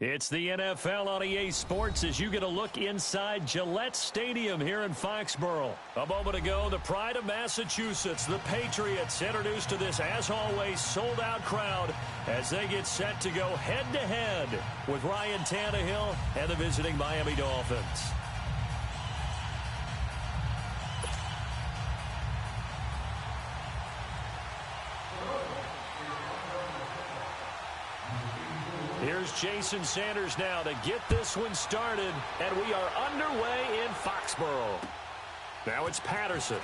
It's the NFL on EA Sports as you get a look inside Gillette Stadium here in Foxborough. A moment ago, the pride of Massachusetts, the Patriots, introduced to this, as always, sold-out crowd as they get set to go head-to-head with Ryan Tannehill and the visiting Miami Dolphins. Here's Jason Sanders now to get this one started, and we are underway in Foxborough. Now it's Patterson.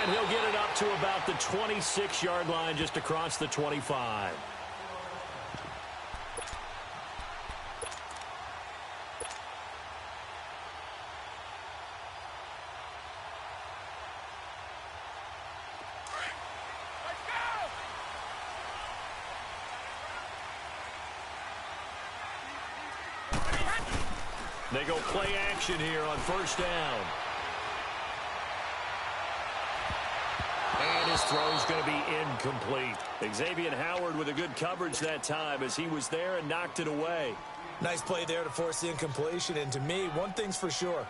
And he'll get it up to about the 26-yard line, just across the 25. They go play action here on first down. And his throw's going to be incomplete. Xavier Howard with a good coverage that time as he was there and knocked it away. Nice play there to force the incompletion. And to me, one thing's for sure.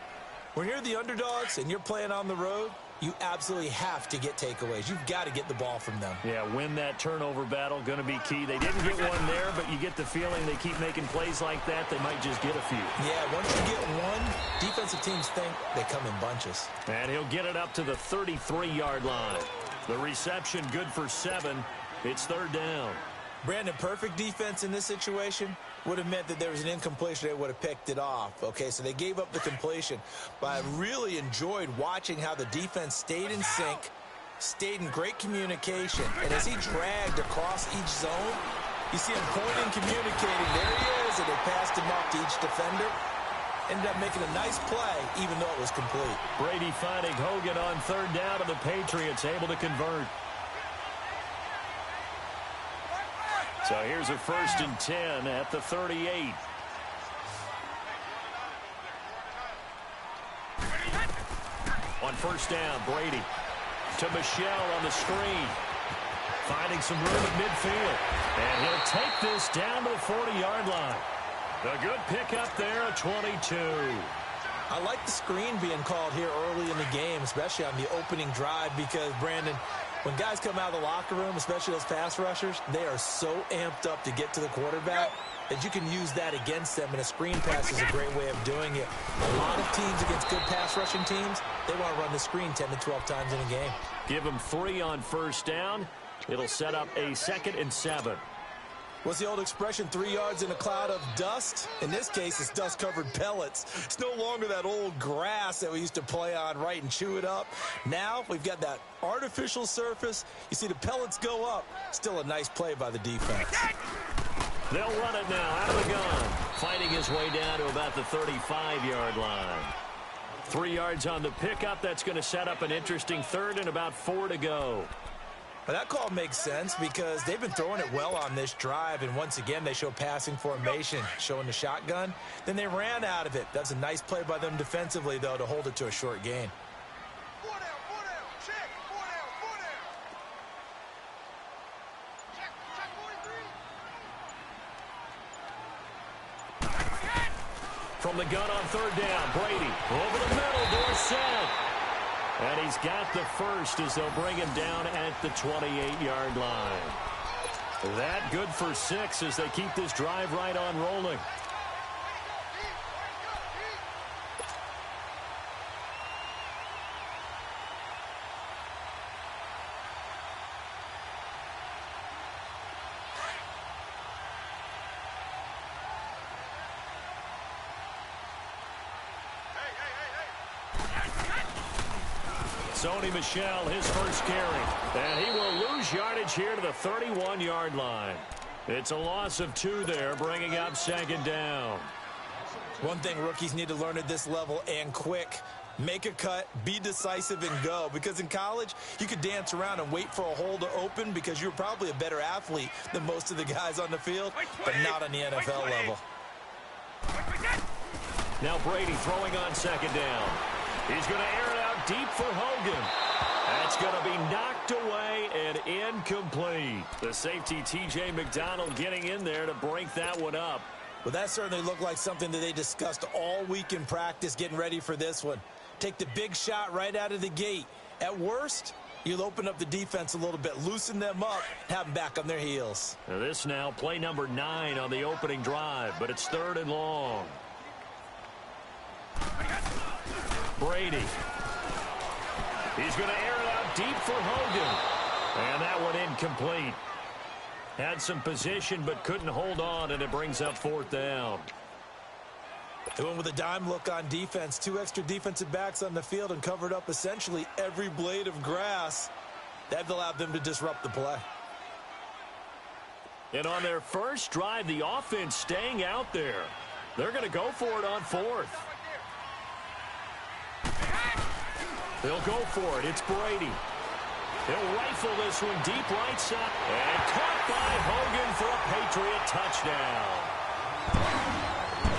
When you're the underdogs and you're playing on the road, you absolutely have to get takeaways. You've got to get the ball from them. Yeah, win that turnover battle, going to be key. They didn't get one there, but you get the feeling they keep making plays like that, they might just get a few. Yeah, once you get one, defensive teams think they come in bunches. And he'll get it up to the 33-yard line. The reception good for 7. It's third down. Brandon, perfect defense in this situation would have meant that there was an incompletion. They would have picked it off. Okay, so they gave up the completion. But I really enjoyed watching how the defense stayed in sync, stayed in great communication. And as he dragged across each zone, you see him pointing, communicating. There he is, and they passed him off to each defender. Ended up making a nice play, even though it was complete. Brady finding Hogan on third down, and the Patriots able to convert. So here's a 1st and 10 at the 38. On first down, Brady to Michelle on the screen. Finding some room at midfield. And he'll take this down to the 40-yard line. A good pickup there at 22. I like the screen being called here early in the game, especially on the opening drive, because, Brandon, when guys come out of the locker room, especially those pass rushers, they are so amped up to get to the quarterback that you can use that against them, and a screen pass is a great way of doing it. A lot of teams against good pass rushing teams, they want to run the screen 10 to 12 times in a game. Give them 3 on first down. It'll set up a 2nd and 7. What's the old expression, 3 yards in a cloud of dust? In this case, it's dust-covered pellets. It's no longer that old grass that we used to play on, right, and chew it up. Now we've got that artificial surface. You see the pellets go up. Still a nice play by the defense. They'll run it now out of the gun. Fighting his way down to about the 35-yard line. 3 yards on the pickup. That's going to set up an interesting 3rd and about 4 to go. Well, that call makes sense because they've been throwing it well on this drive, and once again they show passing formation, showing the shotgun. Then they ran out of it. That's a nice play by them defensively, though, to hold it to a short gain. 4 down, check, 4 down, 4 down. Check 43. From the gun on third down, Brady over the middle, Dorsett. And he's got the first as they'll bring him down at the 28-yard line. That good for 6 as they keep this drive right on rolling. Sony Michel, his first carry. And he will lose yardage here to the 31-yard line. It's a loss of 2 there, bringing up 2nd down. One thing rookies need to learn at this level, and quick. Make a cut, be decisive, and go. Because in college, you could dance around and wait for a hole to open because you're probably a better athlete than most of the guys on the field, but not on the NFL level. Now Brady throwing on 2nd down. He's going to air it out deep for Hogan. It's going to be knocked away and incomplete. The safety, T.J. McDonald, getting in there to break that one up. Well, that certainly looked like something that they discussed all week in practice, getting ready for this one. Take the big shot right out of the gate. At worst, you'll open up the defense a little bit, loosen them up, have them back on their heels. This now, play number 9 on the opening drive, but it's 3rd and long. Brady. He's going to air it out deep for Hogan. And that one incomplete. Had some position but couldn't hold on, and it brings up 4th down. They went with a dime look on defense. 2 extra defensive backs on the field and covered up essentially every blade of grass. That allowed them to disrupt the play. And on their first drive, the offense staying out there. They're going to go for it on 4th. They'll go for it. It's Brady. He'll rifle this one deep right side. And caught by Hogan for a Patriot touchdown.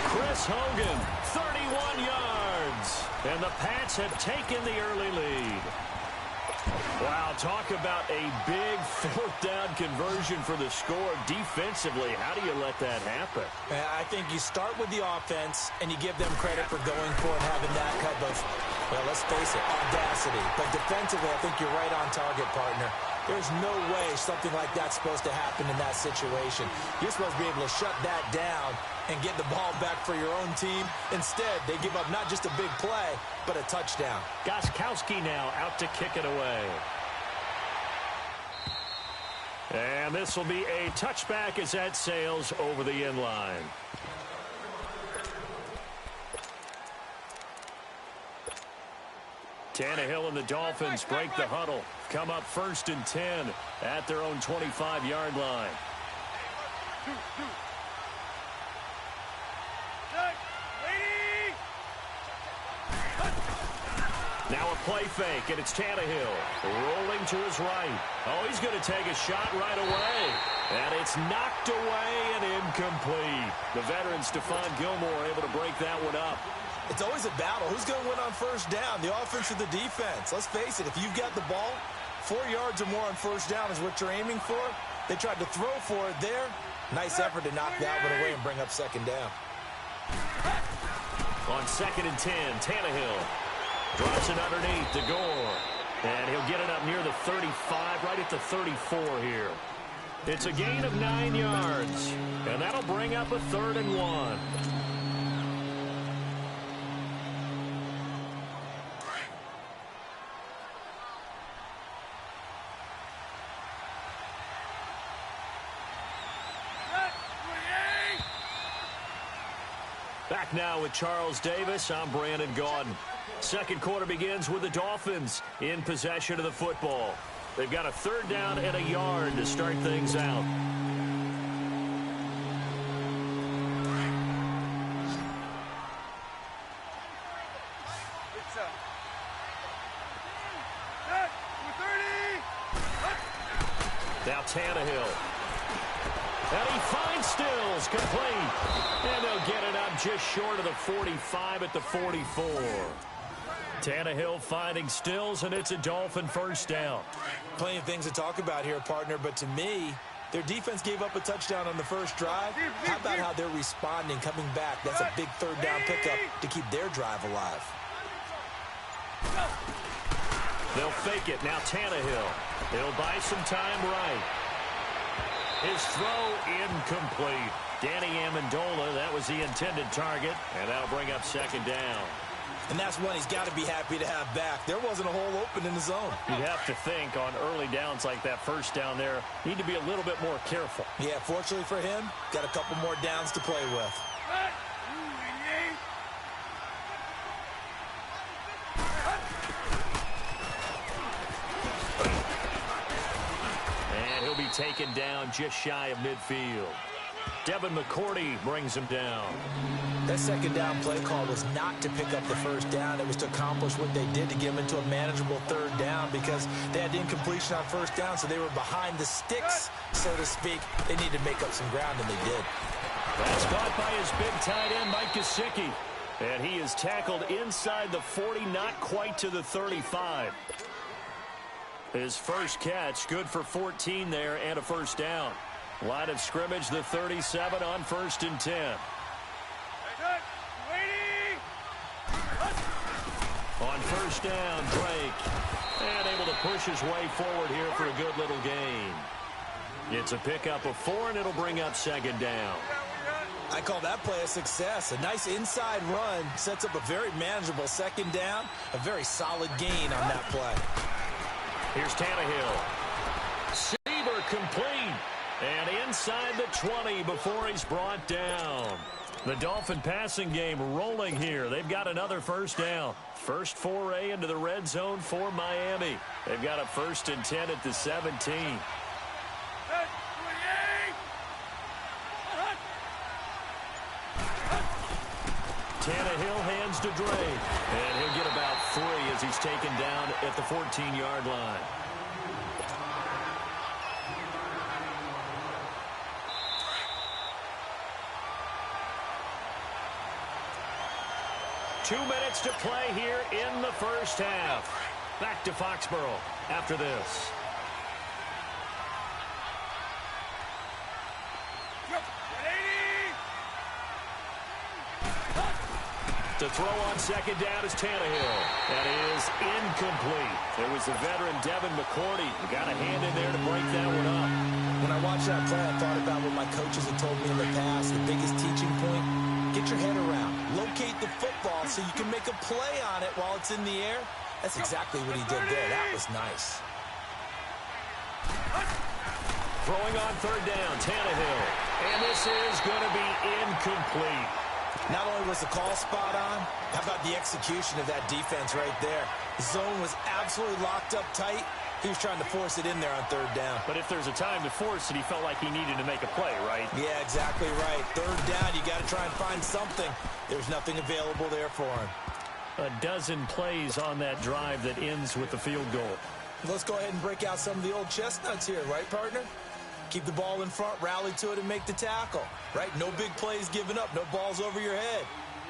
Chris Hogan, 31 yards. And the Pats have taken the early lead. Wow, talk about a big 4th down conversion for the score. Defensively, how do you let that happen? I think you start with the offense, and you give them credit for going for it, having that type of, well, let's face it, audacity. But defensively, I think you're right on target, partner. There's no way something like that's supposed to happen in that situation. You're supposed to be able to shut that down and get the ball back for your own team. Instead, they give up not just a big play, but a touchdown. Gostkowski now out to kick it away. And this will be a touchback as that sails over the end line. Tannehill and the Dolphins break the huddle. Come up 1st and 10 at their own 25-yard line. Now a play fake, and it's Tannehill rolling to his right. Oh, he's going to take a shot right away. And it's knocked away and incomplete. The veteran Stephon Gilmore able to break that one up. It's always a battle. Who's going to win on 1st down, the offense or the defense? Let's face it, if you've got the ball, 4 yards or more on 1st down is what you're aiming for. They tried to throw for it there. Nice effort to knock that one away and bring up 2nd down. On 2nd and 10, Tannehill drops it underneath to Gore. And he'll get it up near the 35, right at the 34 here. It's a gain of 9 yards. And that'll bring up a 3rd and 1. Back now with Charles Davis. I'm Brandon Gaudin. Second quarter begins with the Dolphins in possession of the football. They've got a 3rd down and a yard to start things out. Now Tannehill. And he finds Stills, complete. And they'll get it up just short of the 45 at the 44. Tannehill finding Stills, and it's a Dolphin 1st down. Plenty of things to talk about here, partner, but to me, their defense gave up a touchdown on the first drive. How about how they're responding, coming back? That's a big 3rd down pickup to keep their drive alive. They'll fake it. Now Tannehill. He'll buy some time right. His throw incomplete. Danny Amendola, that was the intended target, and that'll bring up 2nd down. And that's one he's got to be happy to have back. There wasn't a hole open in the zone. You'd have to think on early downs like that 1st down there, need to be a little bit more careful. Yeah, fortunately for him, got a couple more downs to play with. And he'll be taken down just shy of midfield. Devin McCourty brings him down. That 2nd down play call was not to pick up the 1st down. It was to accomplish what they did to get them into a manageable 3rd down because they had incompletion on 1st down, so they were behind the sticks, so to speak. They needed to make up some ground, and they did. That's caught by his big tight end, Mike Gesicki. And he is tackled inside the 40, not quite to the 35. His first catch, good for 14 there and a first down. Line of scrimmage, the 37 on 1st and 10. On first down, Drake. And able to push his way forward here for a good little gain. It's a pickup of 4, and it'll bring up 2nd down. I call that play a success. A nice inside run sets up a very manageable 2nd down. A very solid gain on that play. Here's Tannehill. Receiver complete. And inside the 20 before he's brought down. The Dolphin passing game rolling here. They've got another first down. First foray into the red zone for Miami. They've got a 1st and 10 at the 17. Tannehill hands to Drake. And he'll get about 3 as he's taken down at the 14-yard line. Two minutes to play here in the first half. Back to Foxborough after this. To throw on 2nd down is Tannehill. That is incomplete. There was the veteran Devin McCourty who got a hand in there to break that one up. When I watched that play, I thought about what my coaches had told me in the past. The biggest teaching point, get your head around. Locate the football so you can make a play on it while it's in the air. That's exactly what he did there. That was nice. Throwing on 3rd down, Tannehill. And this is going to be incomplete. Not only was the call spot on, how about the execution of that defense right there? The zone was absolutely locked up tight. He was trying to force it in there on 3rd down. But if there's a time to force it, he felt like he needed to make a play, right? Yeah, exactly right. 3rd down, you got to try and find something. There's nothing available there for him. A dozen plays on that drive that ends with the field goal. Let's go ahead and break out some of the old chestnuts here, right, partner? Keep the ball in front, rally to it, and make the tackle, right? No big plays given up, no balls over your head.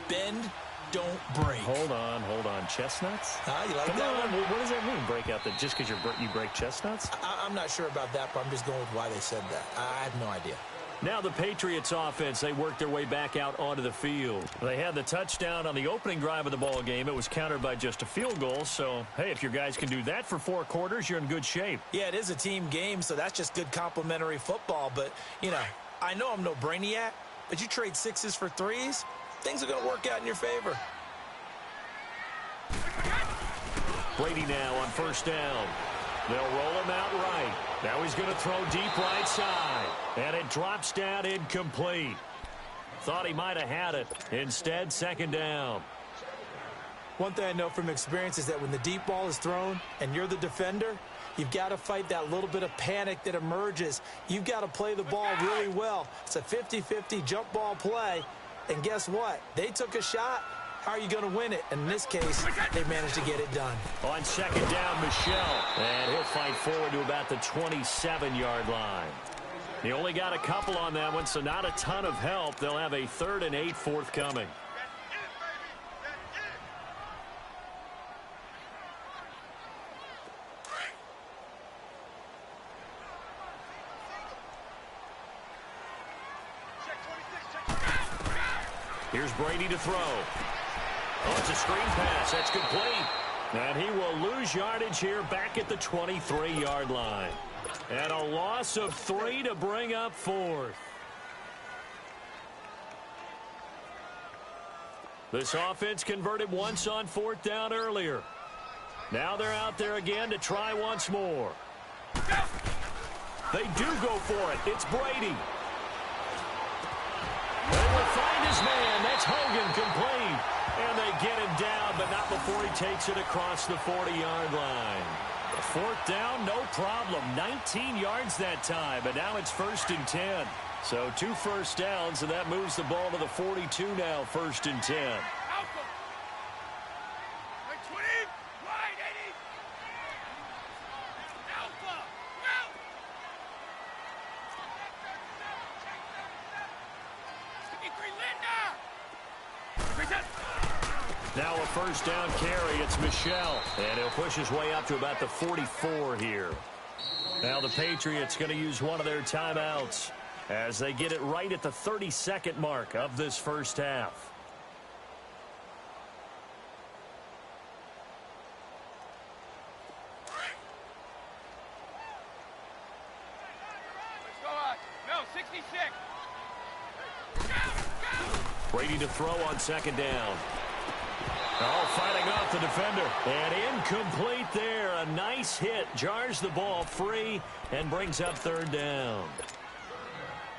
Bend, don't break. Hold on. Chestnuts? You like Come that on. one? What does that mean, break out? That just because you break chestnuts? I'm not sure about that, but I'm just going with why they said that. I have no idea. Now the Patriots offense, they worked their way back out onto the field. They had the touchdown on the opening drive of the ball game. It was countered by just a field goal. So, hey, if your guys can do that for 4 quarters, you're in good shape. Yeah, it is a team game, so that's just good complimentary football. But, I know I'm no brainiac, but you trade 6s for 3s, things are going to work out in your favor. Brady now on 1st down. They'll roll him out right. Now he's going to throw deep right side. And it drops down incomplete. Thought he might have had it. Instead, 2nd down. One thing I know from experience is that when the deep ball is thrown and you're the defender, you've got to fight that little bit of panic that emerges. You've got to play the ball really well. It's a 50-50 jump ball play. And guess what? They took a shot. How are you going to win it? And in this case, they managed to get it done. On 2nd down, Michelle. And he'll fight forward to about the 27-yard line. He only got a couple on that one, so not a ton of help. They'll have a 3rd and 8 forthcoming. Here's Brady to throw. Oh, it's a screen pass. That's complete. And he will lose yardage here back at the 23-yard line. And a loss of 3 to bring up 4th. This offense converted once on 4th down earlier. Now they're out there again to try once more. They do go for it. It's Brady. They will find his man. That's Hogan complete. And they get him down, but not before he takes it across the 40-yard line. 4th down, no problem. 19 yards that time, but now it's 1st and 10. So 2 first downs, and that moves the ball to the 42 now, 1st and 10. Now a first down carry. It's Michel. And he'll push his way up to about the 44 here. Now the Patriots going to use one of their timeouts as they get it right at the 32nd mark of this first half. Brady to throw on second down. Oh, fighting off the defender. And incomplete there. A nice hit. Jars the ball free and brings up third down.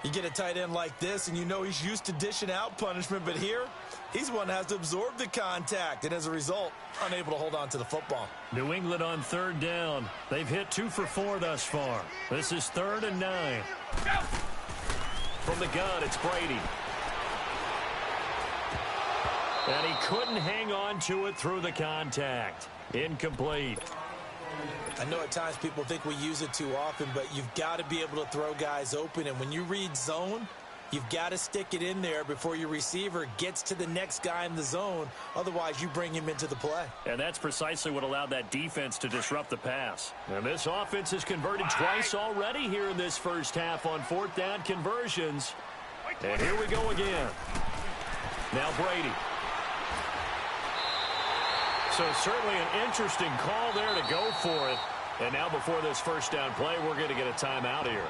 You get a tight end like this, and you know he's used to dishing out punishment, but here, he's one that has to absorb the contact, and as a result, unable to hold on to the football. New England on third down. They've hit 2 for 4 thus far. This is 3rd and 9. From the gun, it's Brady. And he couldn't hang on to it through the contact. Incomplete. I know at times people think we use it too often, but you've got to be able to throw guys open. And when you read zone, you've got to stick it in there before your receiver gets to the next guy in the zone. Otherwise, you bring him into the play. And that's precisely what allowed that defense to disrupt the pass. And this offense has converted twice already here in this first half on 4th down conversions. And here we go again. Now Brady. So certainly an interesting call there to go for it. And now before this first down play, we're going to get a timeout here,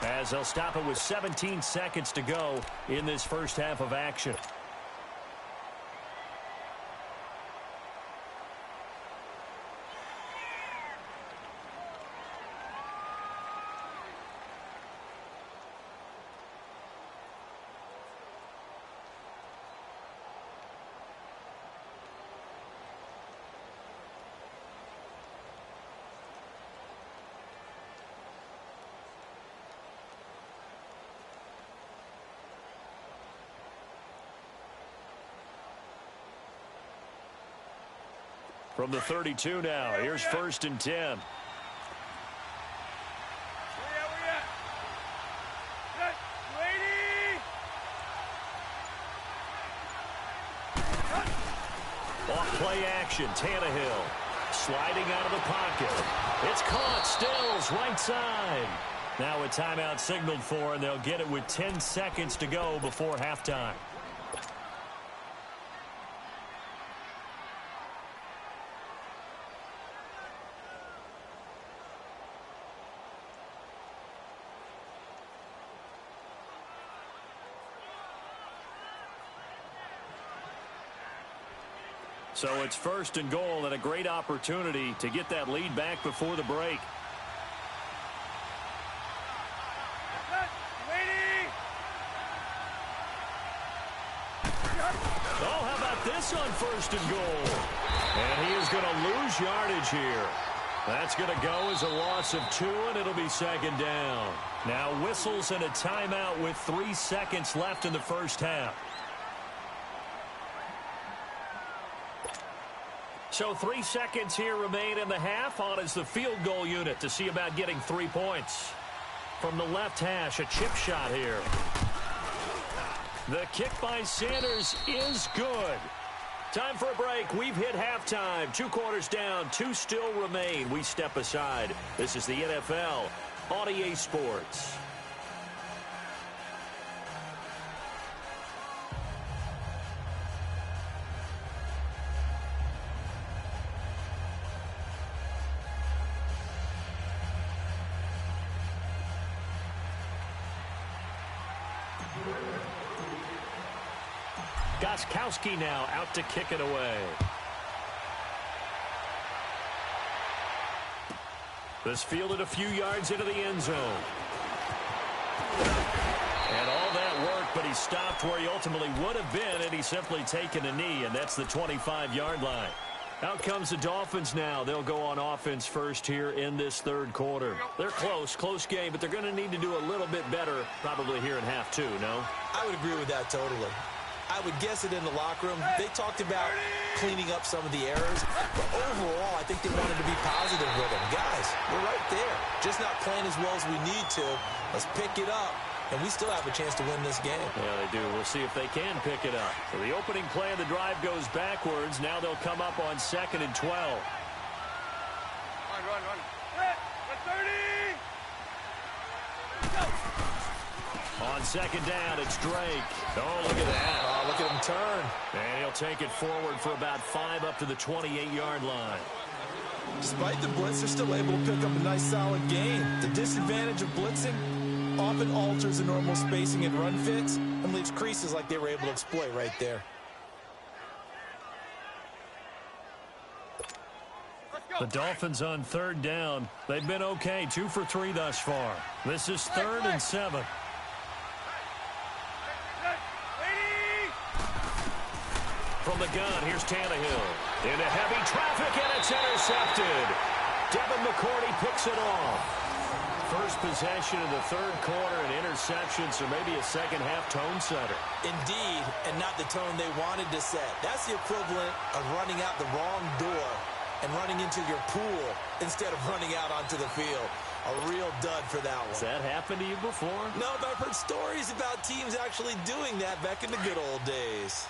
as they'll stop it with 17 seconds to go in this first half of action. From the 32 now, here's 1st and 10. Off play action, Tannehill sliding out of the pocket. It's caught, Stills, right side. Now a timeout signaled for, and they'll get it with 10 seconds to go before halftime. So it's 1st and goal, and a great opportunity to get that lead back before the break. Oh, how about this on 1st and goal? And he is going to lose yardage here. That's going to go as a loss of 2, and it'll be 2nd down. Now whistles and a timeout with 3 seconds left in the first half. So 3 seconds here remain in the half. On is the field goal unit to see about getting 3 points. From the left hash, a chip shot here. The kick by Sanders is good. Time for a break. We've hit halftime. 2 quarters down, 2 still remain. We step aside. This is the NFL on EA Sports. Gostkowski now out to kick it away. This fielded a few yards into the end zone. And all that work, but he stopped where he ultimately would have been had he simply taken a knee, and that's the 25-yard line. Out comes the Dolphins now. They'll go on offense first here in this 3rd quarter. They're close game, but they're going to need to do a little bit better probably here in half 2, no? I would agree with that totally. I would guess it in the locker room. They talked about cleaning up some of the errors, but overall, I think they wanted to be positive with them. Guys, we're right there. Just not playing as well as we need to. Let's pick it up and we still have a chance to win this game. Yeah, they do. We'll see if they can pick it up. So the opening play of the drive goes backwards. Now they'll come up on 2nd and 12. Run. Hit. 30. On 2nd down, it's Drake. Oh, look at that. Oh, look at him turn. And he'll take it forward for about 5 up to the 28-yard line. Despite the blitz, they're still able to pick up a nice, solid gain. The disadvantage of blitzing often alters the normal spacing and run fits and leaves creases like they were able to exploit right there. The Dolphins on 3rd down. They've been okay, 2 for 3 thus far. This is 3rd and 7. From the gun, here's Tannehill. Into heavy traffic, and it's intercepted. Devin McCourty picks it off. First possession of the 3rd quarter, an interception, so maybe a second-half tone setter. Indeed, and not the tone they wanted to set. That's the equivalent of running out the wrong door and running into your pool instead of running out onto the field. A real dud for that one. Has that happened to you before? No, but I've heard stories about teams actually doing that back in the good old days.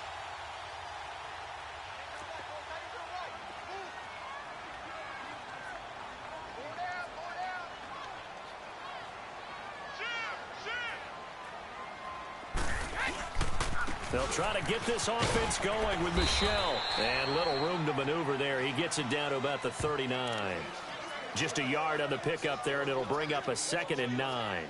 They'll try to get this offense going with Michel. And little room to maneuver there. He gets it down to about the 39. Just a yard on the pickup there, and it'll bring up a 2nd and 9.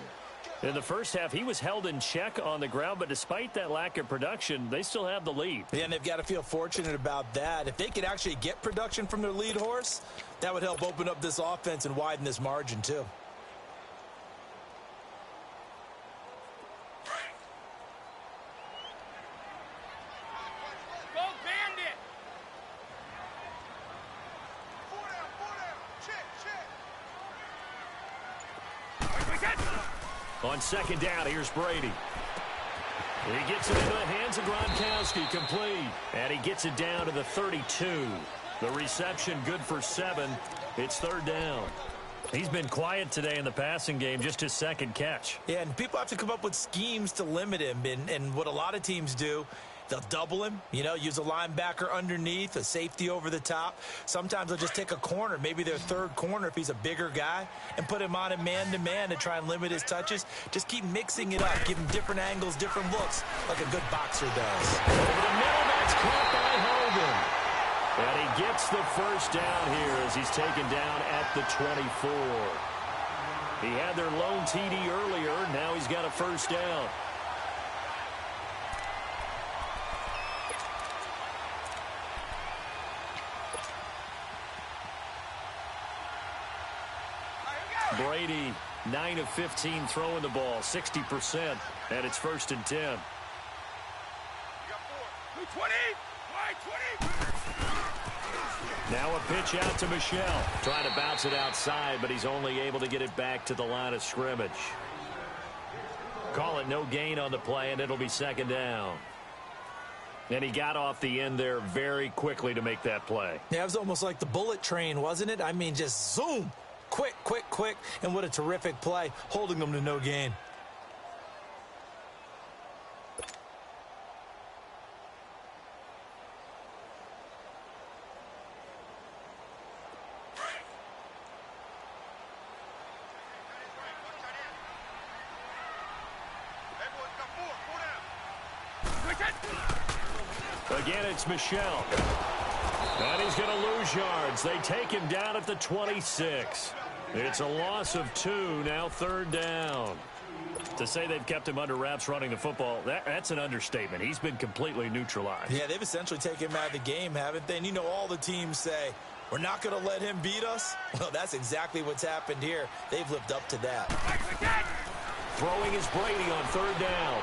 In the first half, he was held in check on the ground, but despite that lack of production, they still have the lead. Yeah, and they've got to feel fortunate about that. If they could actually get production from their lead horse, that would help open up this offense and widen this margin, too. On 2nd down, here's Brady. He gets it into the hands of Gronkowski, complete. And he gets it down to the 32. The reception good for 7. It's 3rd down. He's been quiet today in the passing game, just his 2nd catch. Yeah, and people have to come up with schemes to limit him. And what a lot of teams do, they'll double him, use a linebacker underneath, a safety over the top. Sometimes they'll just take a corner, maybe their 3rd corner if he's a bigger guy, and put him on a man-to-man to try and limit his touches. Just keep mixing it up, give him different angles, different looks, like a good boxer does. Over the middle, that's caught by Hogan. And he gets the 1st down here as he's taken down at the 24. He had their lone TD earlier. Now he's got a 1st down. Brady, 9 of 15 throwing the ball, 60%, and it's 1st and 10. 20. Now a pitch out to Michel. Trying to bounce it outside, but he's only able to get it back to the line of scrimmage. Call it no gain on the play, and it'll be 2nd down. And he got off the end there very quickly to make that play. Yeah, it was almost like the bullet train, wasn't it? I mean, just zoom. Quick, and what a terrific play, holding them to no gain. Again, it's Michel. And he's going to lose yards. They take him down at the 26. It's a loss of 2, now 3rd down. To say they've kept him under wraps running the football, that's an understatement. He's been completely neutralized. Yeah, they've essentially taken him out of the game, haven't they? And all the teams say, we're not going to let him beat us. Well, that's exactly what's happened here. They've lived up to that. Throwing is Brady on 3rd down.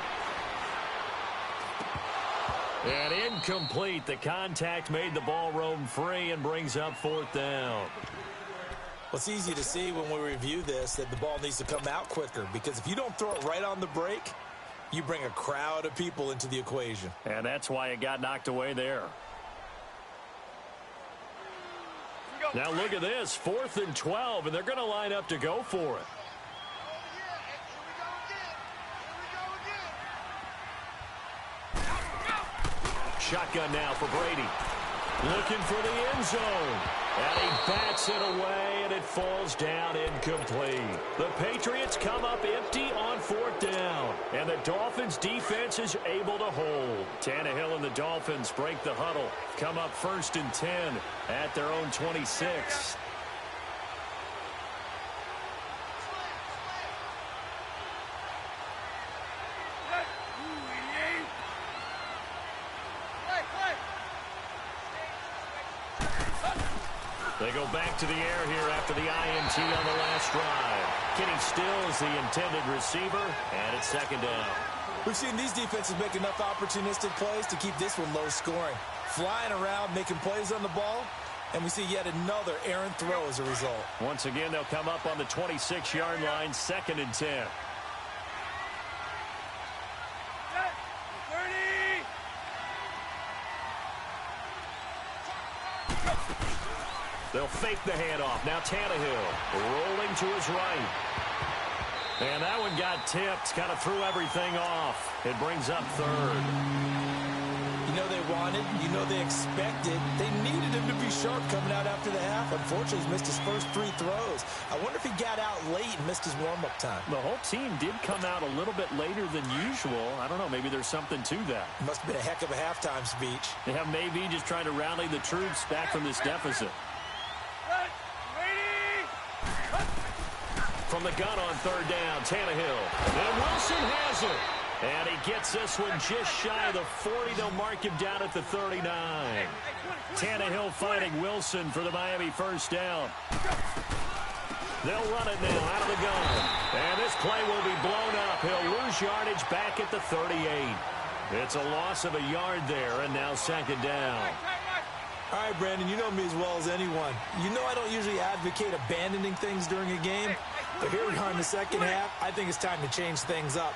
And incomplete. The contact made the ball roam free and brings up 4th down. Well, it's easy to see when we review this that the ball needs to come out quicker, because if you don't throw it right on the break, you bring a crowd of people into the equation. And that's why it got knocked away there. Now look at this, 4th and 12, and they're going to line up to go for it. shotgun now for Brady. Looking for the end zone. And he bats it away, and it falls down incomplete. The Patriots come up empty on 4th down. And the Dolphins' defense is able to hold. Tannehill and the Dolphins break the huddle. Come up 1st and 10 at their own 26. They go back to the air here after the INT on the last drive. Getting still is the intended receiver, and it's 2nd down. We've seen these defenses make enough opportunistic plays to keep this one low scoring. Flying around, making plays on the ball, and we see yet another errant throw as a result. Once again, they'll come up on the 26-yard line, 2nd and 10. They'll fake the handoff. Now Tannehill rolling to his right. And that one got tipped. Kind of threw everything off. It brings up 3rd. You know they wanted. You know they expected. They needed him to be sharp coming out after the half. Unfortunately, he's missed his first 3 throws. I wonder if he got out late and missed his warm-up time. The whole team did come out a little bit later than usual. I don't know. Maybe there's something to that. Must have been a heck of a halftime speech. Yeah, maybe just trying to rally the troops back from this deficit. From the gun on 3rd down, Tannehill. And Wilson has it. And he gets this one just shy of the 40. They'll mark him down at the 39. Tannehill finding Wilson for the Miami 1st down. They'll run it now out of the gun. And this play will be blown up. He'll lose yardage back at the 38. It's a loss of a yard there, and now 2nd down. All right, Brandon, you know me as well as anyone. You know I don't usually advocate abandoning things during a game, but here we are in the 2nd half. I think it's time to change things up.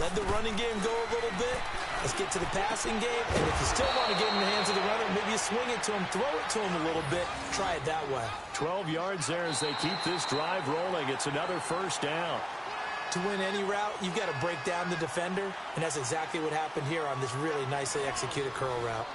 Let the running game go a little bit. Let's get to the passing game, and if you still want to get in the hands of the runner, maybe you swing it to him, throw it to him a little bit, try it that way. 12 yards there as they keep this drive rolling. It's another 1st down. To win any route, you've got to break down the defender, and that's exactly what happened here on this really nicely executed curl route.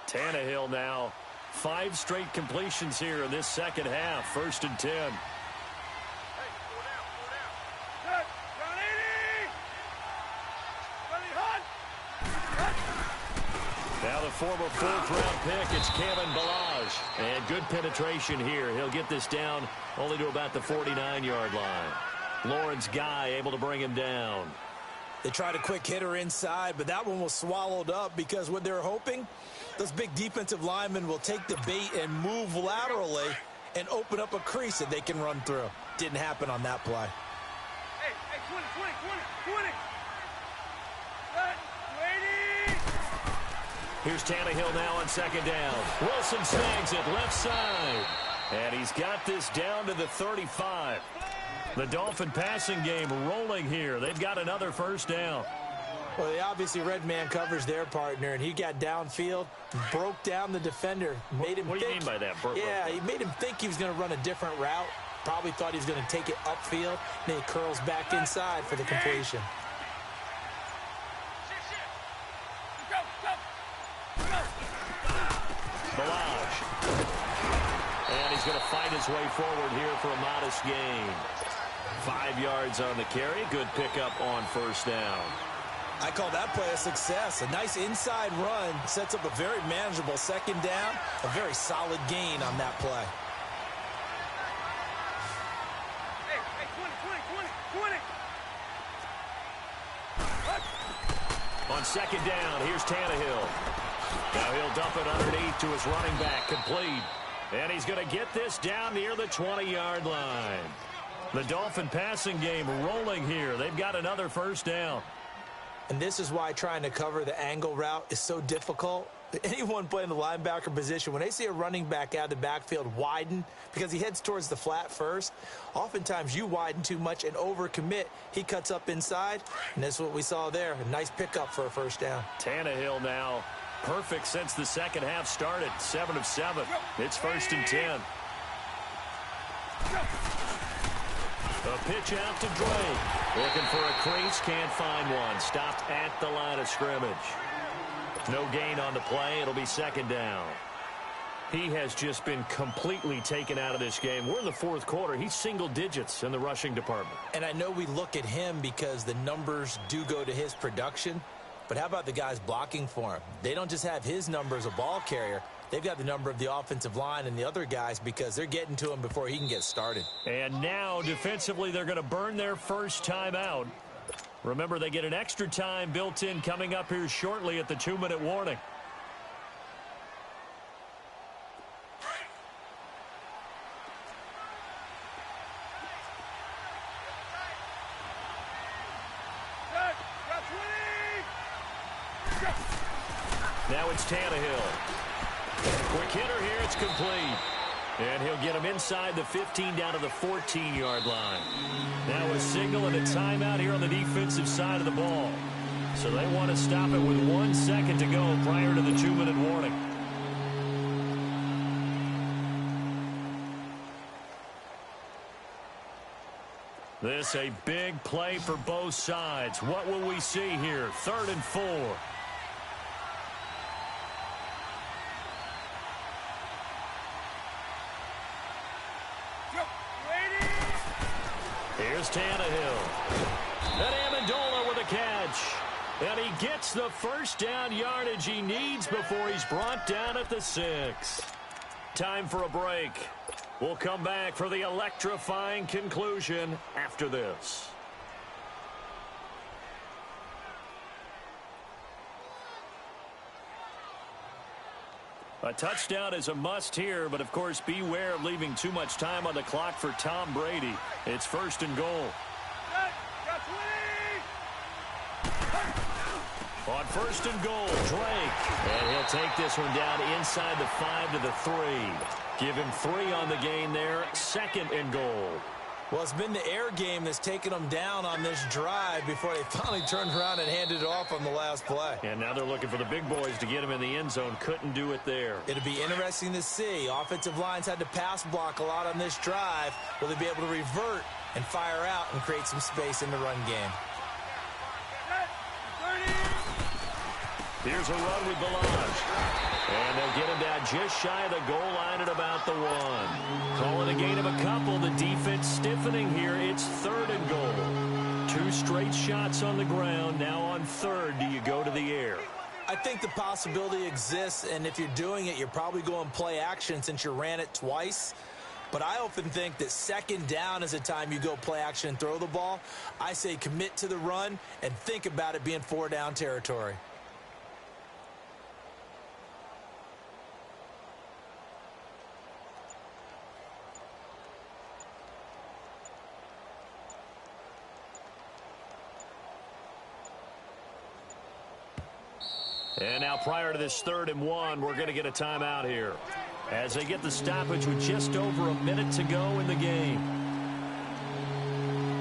Tannehill now, 5 straight completions here in this 2nd half. 1st and 10. Now the former 4th-round pick, it's Kevin Balaj. And good penetration here. He'll get this down only to about the 49-yard line. Lawrence Guy able to bring him down. They tried a quick hitter inside, but that one was swallowed up because what they're hoping, those big defensive linemen will take the bait and move laterally and open up a crease that they can run through. Didn't happen on that play. Hey, 20. Here's Tannehill now on 2nd down. Wilson snags it left side. And he's got this down to the 35. The Dolphin passing game rolling here. They've got another 1st down. Well, they obviously red man covers their partner, and he got downfield, broke down the defender, made him What do you mean by that? He made him think he was going to run a different route. Probably thought he was going to take it upfield. Then he curls back inside for the completion. Balaj. And he's going to fight his way forward here for a modest gain. 5 yards on the carry. Good pickup on 1st down. I call that play a success. A nice inside run sets up a very manageable 2nd down. A very solid gain on that play. Hey, 20. On 2nd down, here's Tannehill. Now he'll dump it underneath to his running back, complete. And he's going to get this down near the 20-yard line. The Dolphin passing game rolling here. They've got another 1st down. And this is why trying to cover the angle route is so difficult. Anyone playing the linebacker position, when they see a running back out of the backfield widen because he heads towards the flat first, oftentimes you widen too much and overcommit. He cuts up inside, and that's what we saw there. A nice pickup for a 1st down. Tannehill now perfect since the 2nd half started. 7 of 7. It's 1st and 10. A pitch out to Drake. Looking for a crease, can't find one. Stopped at the line of scrimmage. No gain on the play. It'll be second down. He has just been completely taken out of this game. We're in the fourth quarter. He's single digits in the rushing department. And I know we look at him because the numbers do go to his production, but how about the guys blocking for him? They don't just have his number as a ball carrier. They've got the number of the offensive line and the other guys because they're getting to him before he can get started. And now, defensively, they're going to burn their first time out. Remember, they get an extra time built in coming up here shortly at the 2-minute warning. Now it's Tannehill. Quick hitter here, it's complete. And he'll get him inside the 15 down to the 14-yard line. Now a signal and a timeout here on the defensive side of the ball. So they want to stop it with 1 second to go prior to the 2-minute warning. This a big play for both sides. What will we see here? 3rd and 4. Here's Tannehill. And Amendola with a catch. And he gets the first down yardage he needs before he's brought down at the 6. Time for a break. We'll come back for the electrifying conclusion after this. A touchdown is a must here, but of course beware of leaving too much time on the clock for Tom Brady. It's 1st and goal. On 1st and goal, Drake. And he'll take this one down inside the 5 to the 3. Give him 3 on the gain there. 2nd and goal. Well, it's been the air game that's taken them down on this drive before they finally turned around and handed it off on the last play. And now they're looking for the big boys to get him in the end zone. Couldn't do it there. It'll be interesting to see. Offensive lines had to pass block a lot on this drive. Will they be able to revert and fire out and create some space in the run game? Here's a run with Balaj. And they'll get him down just shy of the goal line at about the 1. Calling a gain of a couple. The defense stiffening here. It's 3rd and goal. 2 straight shots on the ground. Now on 3rd, do you go to the air? I think the possibility exists, and if you're doing it, you're probably going play action since you ran it twice. But I often think that 2nd down is the time you go play action and throw the ball. I say commit to the run and think about it being 4-down territory. And now prior to this 3rd and 1, we're going to get a timeout here as they get the stoppage with just over a minute to go in the game.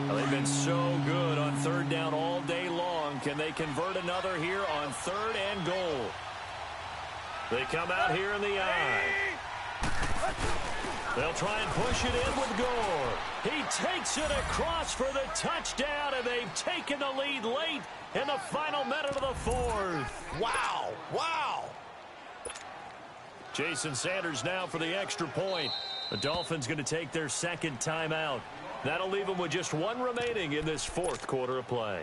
Well, they've been so good on 3rd down all day long. Can they convert another here on 3rd and goal? They come out here in the eye. They'll try and push it in with Gore. He takes it across for the touchdown, and they've taken the lead late in the final minute of the 4th. Wow. Wow. Jason Sanders now for the extra point. The Dolphins going to take their 2nd timeout. That'll leave them with just 1 remaining in this 4th quarter of play.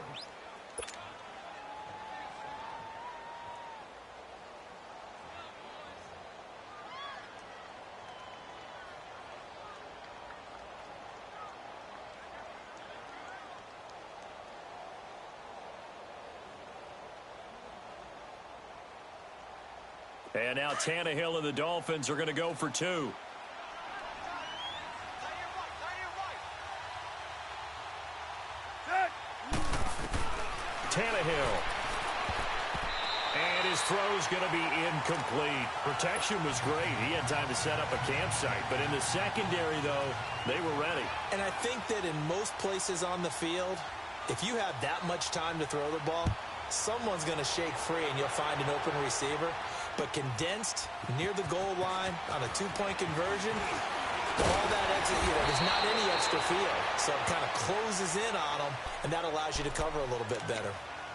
And now Tannehill and the Dolphins are going to go for 2. Tannehill. And his throw's going to be incomplete. Protection was great. He had time to set up a campsite. But in the secondary, though, they were ready. And I think that in most places on the field, if you have that much time to throw the ball, someone's going to shake free and you'll find an open receiver. But condensed near the goal line on a 2-point conversion, All that exit, there's not any extra field, so it kind of closes in on them, and that allows you to cover a little bit better.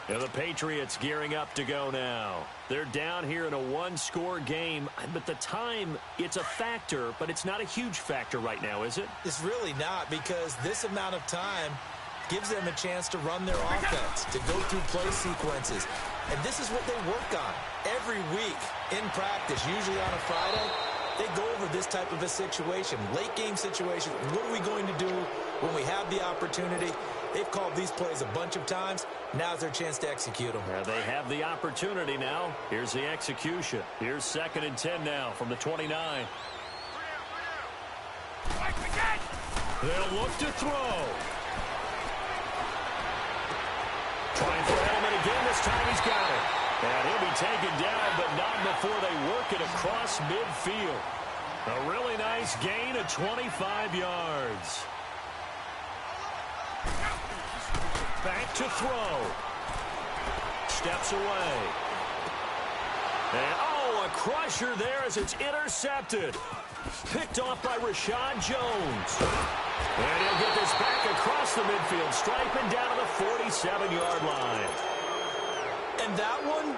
Yeah, the Patriots gearing up to go now. They're down here in a one-score game, but the time, it's a factor, but it's not a huge factor right now, is it? It's really not, because this amount of time gives them a chance to run their offense, to go through play sequences. And this is what they work on every week in practice, usually on a Friday. They go over this type of a situation, late game situation. What are we going to do when we have the opportunity? They've called these plays a bunch of times. Now's their chance to execute them. Yeah, they have the opportunity now. Here's the execution. Here's 2nd and 10 now from the 29. They'll look to throw. Trying for Edelman again. This time he's got it. And he'll be taken down, but not before they work it across midfield. A really nice gain of 25 yards. Back to throw. Steps away. And, a crusher there as it's intercepted. Picked off by Rashad Jones. And he'll get this back across the midfield stripe and down to the 47-yard line. And that one,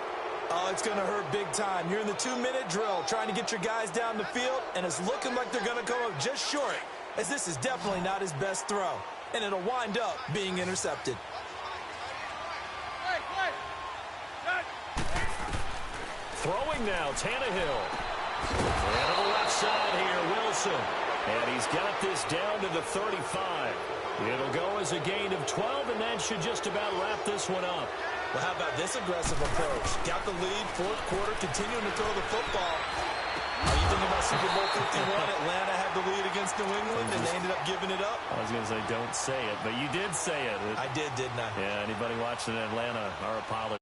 it's going to hurt big time. You're in the 2-minute drill trying to get your guys down the field, and it's looking like they're going to come up just short, as this is definitely not his best throw. And it'll wind up being intercepted. Throwing now, Tannehill. And to the left side here, Wilson. And he's got this down to the 35. It'll go as a gain of 12, and that should just about wrap this one up. Well, how about this aggressive approach? Got the lead, 4th quarter, continuing to throw the football. Are you thinking about Super Bowl 51? Atlanta had the lead against New England, and they ended up giving it up. I was going to say, don't say it, but you did say it. I did, didn't I? Yeah, anybody watching Atlanta, our apologies.